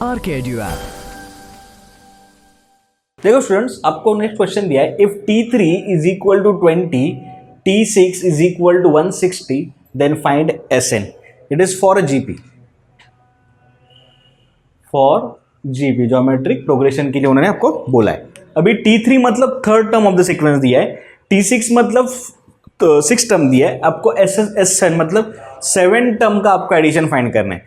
R K Edu app. देखो students, आपको next question दिया है, if T3 is equal to 20, T6 is equal to 160, then find Sn। It is for GP, geometric progression के लिए उन्होंने आपको बोला है। अभी T3 मतलब third term of the sequence दिया है, T6 मतलब सिक्स टर्म दिया है, आपको Sn मतलब 7 टर्म का आपको एडिशन फाइंड करना है।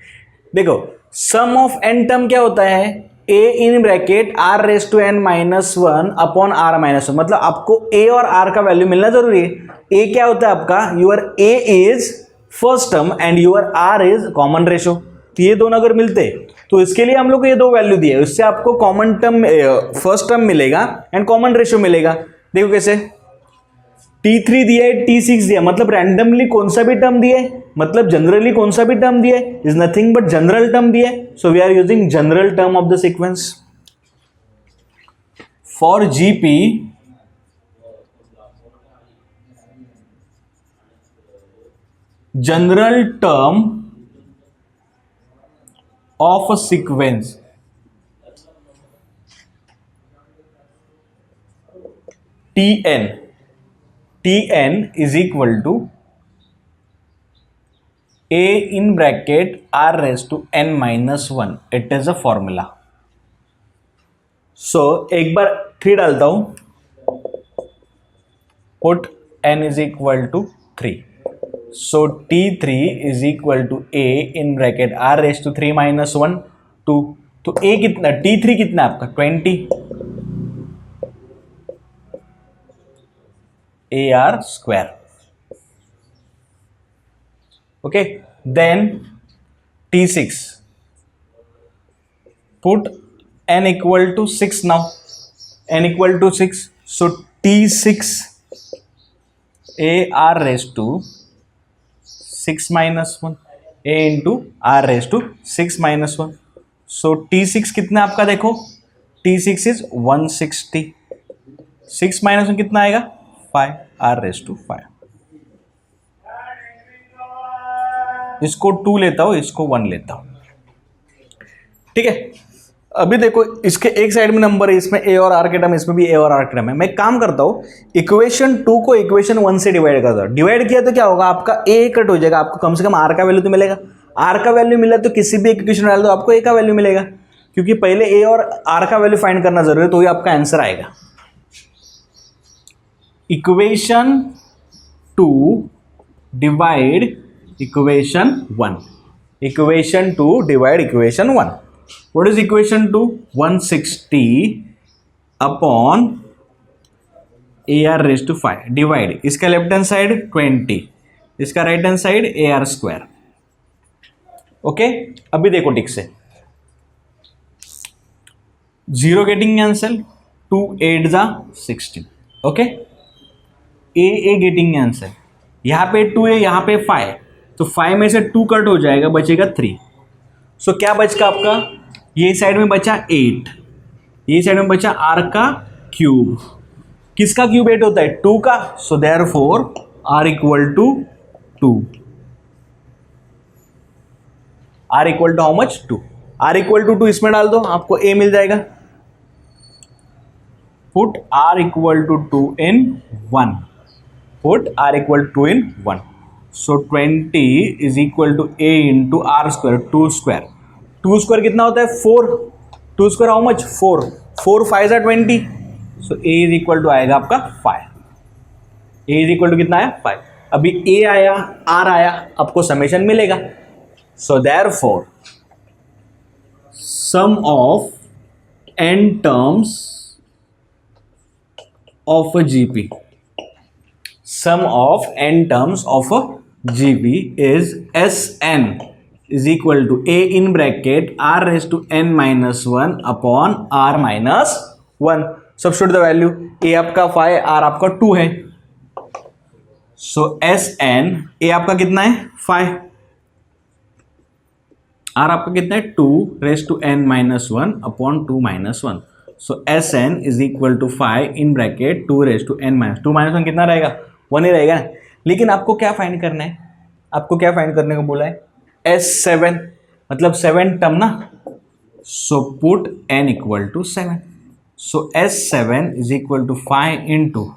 देखो सम ऑफ n टर्म क्या होता है, a in bracket r raise to n minus one upon r minus one, मतलब आपको a और r का वैल्यू मिलना जरूरी है। a क्या होता है आपका, your a is first term and your r is common ratio. तो ये दोनों अगर मिलते तो इसके लिए हम लोग को ये दो वैल्यू दिए, उससे आपको कॉमन टर्म फर्स्ट टर्म मिलेगा एंड कॉमन रेशो मिलेगा। देखो कैसे, T3 दिया है, T6 दिया, मतलब रैंडमली कौन सा भी टर्म दिया है, मतलब जनरली कौन सा भी टर्म दिया है, is nothing but general term दिया है। So we are using general term of the sequence for GP. General term of a sequence Tn is equal to a in bracket r raised to n minus 1. It is a formula. So एक बार 3 डालता हूं, put n is equal to 3. So T3 is equal to a in bracket r raised to 3 minus 1 2. तो a कितना, T3 कितना आपका 20 AR square. Okay, then T6, put n equal to 6 now, n equal to 6, so T6 AR raised to 6 minus 1 a into r raised to 6 minus 1, so T6 कितना आपका, देखो T6 is 160, 6 minus 1 कितना आएगा 5 r raised to 5। इसको 2 लेता हूं, इसको 1 लेता हूं, ठीक है। अभी देखो इसके एक साइड में नंबर है, इसमें a और r के टर्म, इसमें भी a और r के टर्म है। मैं काम करता हूं, इक्वेशन 2 को इक्वेशन 1 से डिवाइड करता हूं। डिवाइड किया तो क्या होगा, आपका a कट हो जाएगा, आपको कम से कम r का वैल्यू तो मिलेगा। r का वैल्यू मिला तो किसी भी इक्वेशन डाल दो, आपको a का वैल्यू मिलेगा, क्योंकि पहले a और r का वैल्यू फाइंड करना जरूरी है, तो ही आपका आंसर आएगा। Equation 2 divide equation 1, equation 2 divide equation 1। What is equation 2, 160 upon AR raise to 5 divide, इसका लेफ्ट हैंड साइड 20, इसका right hand side AR square. Okay, अभी देखो ठीक से, 0 गेटिंग आंसर, 2 8 जा 16। ओके, ए गेटिंग आंसर, यहाँ पे 2 है, यहाँ पे 5, तो 5 में से 2 कट हो जाएगा, बचेगा 3। सो क्या बचका आपका, ये साइड में बचा 8, ये साइड में बचा r का क्यूब। किसका क्यूब 8 होता है, 2 का, so therefore r equal to 2, r equal to how much 2, r equal to 2 इसमें डाल दो, आपको a मिल जाएगा। Put r equal to 2 in 1, put r equal to 2 in 1, so 20 is equal to a into r square, 2 square, 2 square कितना होता है 4, 2 square how much 4, 4 5 are 20, so a is equal to आएगा आपका 5, a is equal to कितना आया 5। अभी a आया r आया, आपको समेशन मिलेगा। so therefore sum of n terms of a GP, sum of n terms of a GP is Sn is equal to a in bracket r raised to n minus 1 upon r minus 1। Substitute the value, a आपका 5, r आपका 2 है, so Sn, a आपका कितना है 5, r आपका कितना है 2 raised to n minus 1 upon 2 minus 1, so Sn is equal to 5 in bracket 2 raised to n minus 2 minus 1 कितना रहेगा 1 ही रहेगा। लेकिन आपको क्या फाइंड करना है, आपको क्या फाइंड करने को बोला है, S7 मतलब 7 टर्म ना, So put n equal to 7. So S7 is equal to 5 into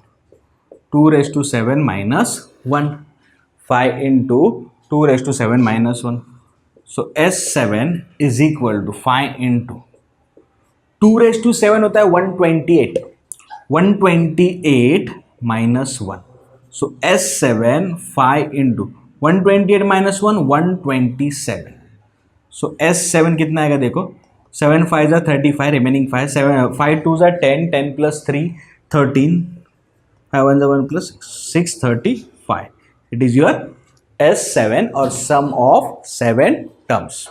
2 raised to 7 minus 1. 5 into 2 raised to 7 minus 1. So S7 is equal to 5 into 2 raised to 7 होता है 128. 128 minus 1. So S7 5 into 128 minus 1 127. सो S7 कितना आएगा देखो 7 5 जा 35 remaining 5 7 5 2 जा 10 10 plus 3 13 5 1 जा 1 plus 6 35. It is your S7 और सम of 7 terms.